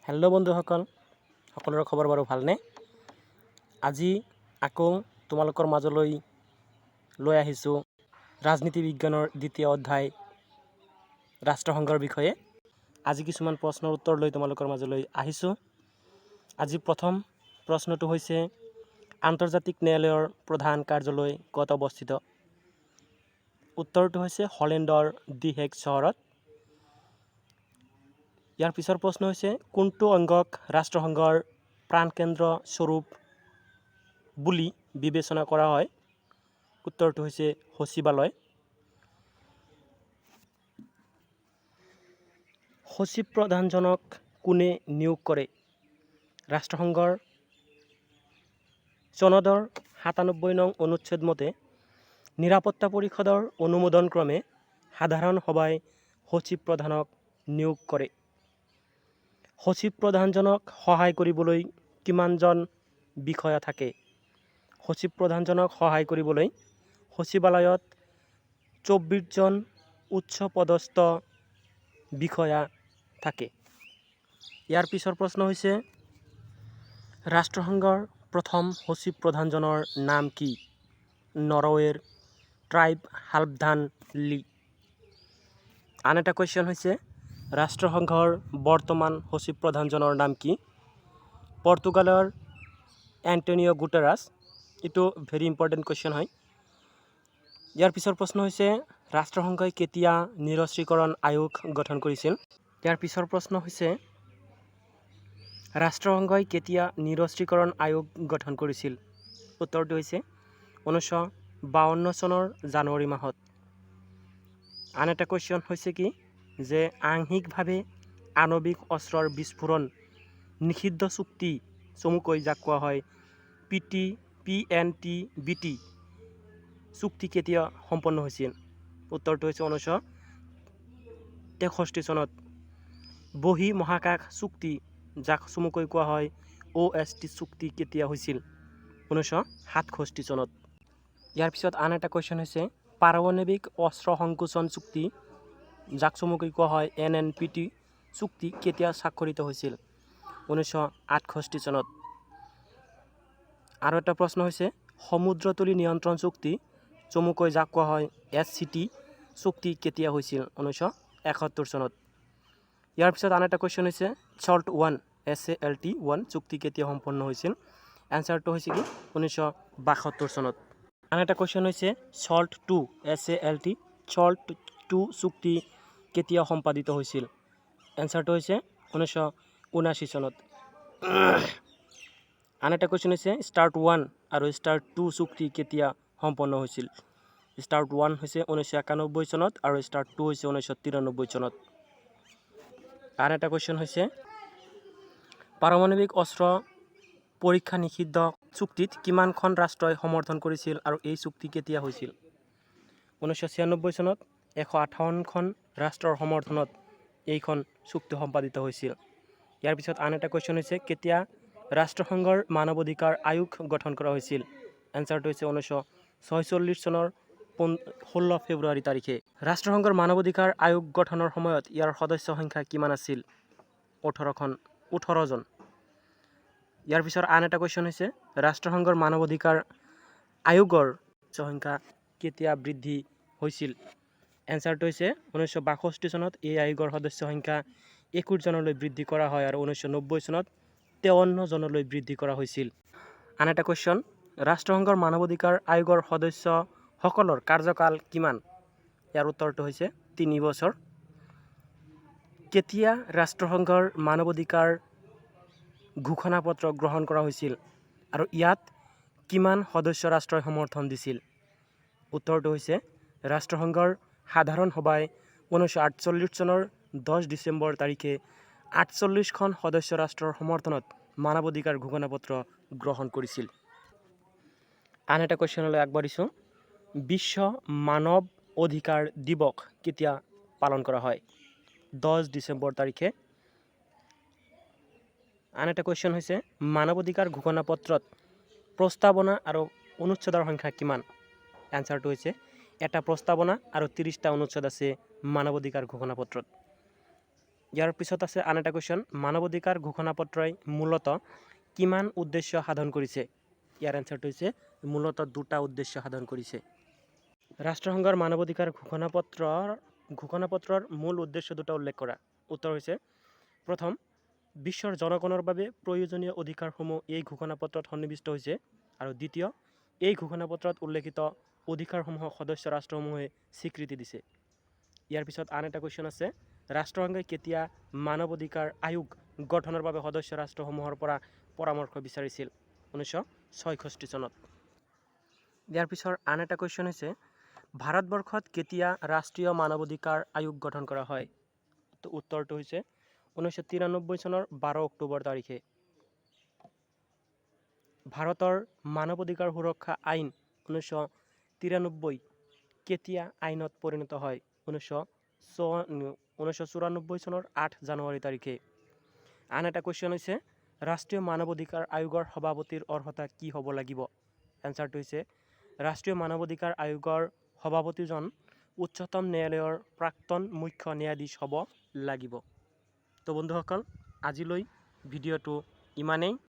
Hello' বন্ধুসকল, সকলোৰে খবৰ বাৰু ভালনে? আজি আকৌ তোমালোকৰ মাজলৈ লৈ আহিছোঁ ৰাজনীতি বিজ্ঞানৰ দ্বিতীয় অধ্যায় ৰাষ্ট্ৰসংঘৰ বিষয়ে। আজি কিছুমান প্ৰশ্নৰ উত্তৰ লৈ তোমালোকৰ মাজলৈ আহিছোঁ। আজি প্ৰথম প্ৰশ্নটো হৈছে, আন্তৰ্জাতিক ন্যায়ালয়ৰ প্ৰধান কাৰ্যালয় ক'ত অৱস্থিত? উত্তৰটো হৈছে হলেণ্ডৰ দি হেগ চহৰত। ইয়াৰ পিছৰ প্ৰশ্ন হৈছে, কোনটো অংগক ৰাষ্ট্ৰসংঘৰ প্ৰাণকেন্দ্ৰ স্বৰূপ বুলি বিবেচনা কৰা হয়? উত্তৰটো হৈছে সচিবালয়। সচিব প্ৰধানজনক কোনে নিয়োগ কৰে? ৰাষ্ট্ৰসংঘৰ চনদৰ ৯৭ নং অনুচ্ছেদ মতে নিৰাপত্তা পৰিষদৰ অনুমোদনক্ৰমে সাধাৰণ সভাই সচিব প্ৰধানক নিয়োগ কৰে। সচিব প্ৰধানজনক সহায় কৰিবলৈ কিমানজন বিষয়া থাকে? সচিব প্ৰধানজনক সহায় কৰিবলৈ সচিবালয়ত ২৪জন উচ্চপদস্থ বিষয়া থাকে। ইয়াৰ পিছৰ প্ৰশ্ন হৈছে, ৰাষ্ট্ৰসংঘৰ প্ৰথম সচিব প্ৰধানজনৰ নাম কি? নৰৱেৰ ট্ৰাইব হালফদান লি। আন এটা কুৱেশ্যন হৈছে, ৰাষ্ট্ৰসংঘৰ বৰ্তমান সচিব প্ৰধানজনৰ নাম কি? পৰ্তুগালৰ এণ্টনিঅ গুটেৰাছ। এইটো ভেৰি ইম্পৰ্টেণ্ট কুৱেশ্যন হয়। ইয়াৰ পিছৰ প্ৰশ্ন হৈছে, ৰাষ্ট্ৰসংঘই কেতিয়া নিৰস্ত্ৰীকৰণ আয়োগ গঠন কৰিছিল? ইয়াৰ পিছৰ প্ৰশ্ন হৈছে, ৰাষ্ট্ৰসংঘই কেতিয়া নিৰস্ত্ৰীকৰণ আয়োগ গঠন কৰিছিল? উত্তৰটো হৈছে ১৯৫২ চনৰ জানুৱাৰী মাহত। আন এটা কুৱেশ্যন হৈছে কি, যে আংশিকভাৱে আণৱিক অস্ত্ৰৰ বিস্ফোৰণ নিষিদ্ধ চুক্তি চমুকৈ যাক কোৱা হয় PNTBT চুক্তি কেতিয়া সম্পন্ন হৈছিল? উত্তৰটো হৈছে ১৯৬৩ চনত। বহি মহাকাশ চুক্তি যাক চমুকৈ কোৱা হয় OST চুক্তি কেতিয়া হৈছিল? ১৯৬৭ চনত। ইয়াৰ পিছত আন এটা কুৱেশ্যন হৈছে, পাৰমাণৱিক অস্ত্ৰ সংকোচন চুক্তি যাক চমুকৈ কোৱা হয় NNPT চুক্তি কেতিয়া স্বাক্ষৰিত হৈছিল? ১৯৬৮ চনত। আৰু এটা প্ৰশ্ন হৈছে, সমুদ্ৰতলী নিয়ন্ত্ৰণ চুক্তি চমুকৈ যাক কোৱা হয় SCT চুক্তি কেতিয়া হৈছিল? ১৯৭১ চনত। ইয়াৰ পিছত আন এটা কুৱেশ্যন হৈছে, SALT 1 চুক্তি কেতিয়া সম্পন্ন হৈছিল? এনচাৰটো হৈছে কি ১৯৭২ চনত। আন এটা কুৱেশ্যন হৈছে, SALT 2 চুক্তি কেতিয়া সম্পাদিত হৈছিল? এনচাৰটো হৈছে ১৯৭৯ চনত। আন এটা কুৱেশ্যন হৈছে, START 1 আৰু START 2 চুক্তি কেতিয়া সম্পন্ন হৈছিল? START 1 হৈছে ১৯৯১ চনত আৰু START 2 হৈছে ১৯৯৩ চনত। আন এটা কুৱেশ্যন হৈছে, পাৰমাণৱিক অস্ত্ৰ পৰীক্ষা নিষিদ্ধ চুক্তিত কিমানখন ৰাষ্ট্ৰই সমৰ্থন কৰিছিল আৰু এই চুক্তি কেতিয়া হৈছিল? ১৯৯৬ চনত ১৫৮খন ৰাষ্ট্ৰৰ সমৰ্থনত এইখন চুক্তি সম্পাদিত হৈছিল। ইয়াৰ পিছত আন এটা কুৱেশ্যন হৈছে, কেতিয়া ৰাষ্ট্ৰসংঘৰ মানৱ অধিকাৰ আয়োগ গঠন কৰা হৈছিল? এনচাৰটো হৈছে ১৯৪৬ চনৰ ১৬ ফেব্ৰুৱাৰী তাৰিখে। ৰাষ্ট্ৰসংঘৰ মানৱ অধিকাৰ আয়োগ গঠনৰ সময়ত ইয়াৰ সদস্য সংখ্যা কিমান আছিল? ১৮জন। ইয়াৰ পিছত আন এটা কুৱেশ্যন হৈছে, ৰাষ্ট্ৰসংঘৰ মানৱ অধিকাৰ আয়োগৰ সংখ্যা কেতিয়া বৃদ্ধি হৈছিল? এনচাৰটো হৈছে ১৯৬২ চনত এই আয়োগৰ সদস্য সংখ্যা ২১ জনলৈ বৃদ্ধি কৰা হয় আৰু ১৯৯০ চনত ৫৩ জনলৈ বৃদ্ধি কৰা হৈছিল। আন এটা কুৱেশ্যন, ৰাষ্ট্ৰসংঘৰ মানৱ অধিকাৰ আয়োগৰ সদস্যসকলৰ কাৰ্যকাল কিমান? ইয়াৰ উত্তৰটো হৈছে ৩ বছৰ। কেতিয়া ৰাষ্ট্ৰসংঘৰ মানৱ অধিকাৰ ঘোষণাপত্ৰ গ্ৰহণ কৰা হৈছিল আৰু ইয়াত কিমান সদস্য ৰাষ্ট্ৰই সমৰ্থন দিছিল? উত্তৰটো হৈছে ৰাষ্ট্ৰসংঘৰ সাধাৰণ সভাই ১৯৪৮ চনৰ ১০ ডিচেম্বৰ তাৰিখে ৪৮খন সদস্য ৰাষ্ট্ৰৰ সমৰ্থনত মানৱ অধিকাৰ ঘোষণাপত্ৰ গ্ৰহণ কৰিছিল। আন এটা কুৱেশ্যনলৈ আগবাঢ়িছোঁ, বিশ্ব মানৱ অধিকাৰ দিৱস কেতিয়া পালন কৰা হয়? ১০ ডিচেম্বৰ তাৰিখে। আন এটা কুৱেশ্যন হৈছে, মানৱ অধিকাৰ ঘোষণাপত্ৰত প্ৰস্তাৱনা আৰু অনুচ্ছেদৰ সংখ্যা কিমান? এনচাৰটো হৈছে এটা প্ৰস্তাৱনা আৰু ৩০টা অনুচ্ছেদ আছে মানৱ অধিকাৰ ঘোষণাপত্ৰত। ইয়াৰ পিছত আছে আন এটা কুৱেশ্যন, মানৱ অধিকাৰ ঘোষণাপত্ৰই মূলতঃ কিমান উদ্দেশ্য সাধন কৰিছে? ইয়াৰ এনচাৰটো হৈছে মূলতঃ দুটা উদ্দেশ্য সাধন কৰিছে। ৰাষ্ট্ৰসংঘৰ মানৱ অধিকাৰ ঘোষণাপত্ৰৰ মূল উদ্দেশ্য দুটা উল্লেখ কৰা। উত্তৰ হৈছে প্ৰথম, বিশ্বৰ জনগণৰ বাবে প্ৰয়োজনীয় অধিকাৰসমূহ এই ঘোষণাপত্ৰত সন্নিৱিষ্ট হৈছে, আৰু দ্বিতীয়, এই ঘোষণাপত্ৰত উল্লেখিত অধিকাৰসমূহক সদস্য ৰাষ্ট্ৰসমূহে স্বীকৃতি দিছে। ইয়াৰ পিছত আন এটা কুৱেশ্যন আছে, ৰাষ্ট্ৰসংঘই কেতিয়া মানৱ অধিকাৰ আয়োগ গঠনৰ বাবে সদস্য ৰাষ্ট্ৰসমূহৰ পৰা পৰামৰ্শ বিচাৰিছিল? 1966 চনত। ইয়াৰ পিছৰ আন এটা কুৱেশ্যন হৈছে, ভাৰতবৰ্ষত কেতিয়া ৰাষ্ট্ৰীয় মানৱ অধিকাৰ আয়োগ গঠন কৰা হয়? উত্তৰটো হৈছে 1993 চনৰ 12 অক্টোবৰ তাৰিখে। ভাৰতৰ মানৱ অধিকাৰ সুৰক্ষা আইন 1993 কেতিয়া আইনত পৰিণত হয়? 1994 চনৰ 8 জানুৱাৰী তাৰিখে। আন এটা কুৱেশ্যন হৈছে, ৰাষ্ট্ৰীয় মানৱ অধিকাৰ আয়োগৰ সভাপতিৰ অৰ্হতা কি হ'ব লাগিব? এনচাৰটো হৈছে ৰাষ্ট্ৰীয় মানৱ অধিকাৰ আয়োগৰ সভাপতিজন উচ্চতম ন্যায়ালয়ৰ প্ৰাক্তন মুখ্য ন্যায়াধীশ হ'ব লাগিব। তো বন্ধুসকল, আজিলৈ ভিডিঅ'টো ইমানেই।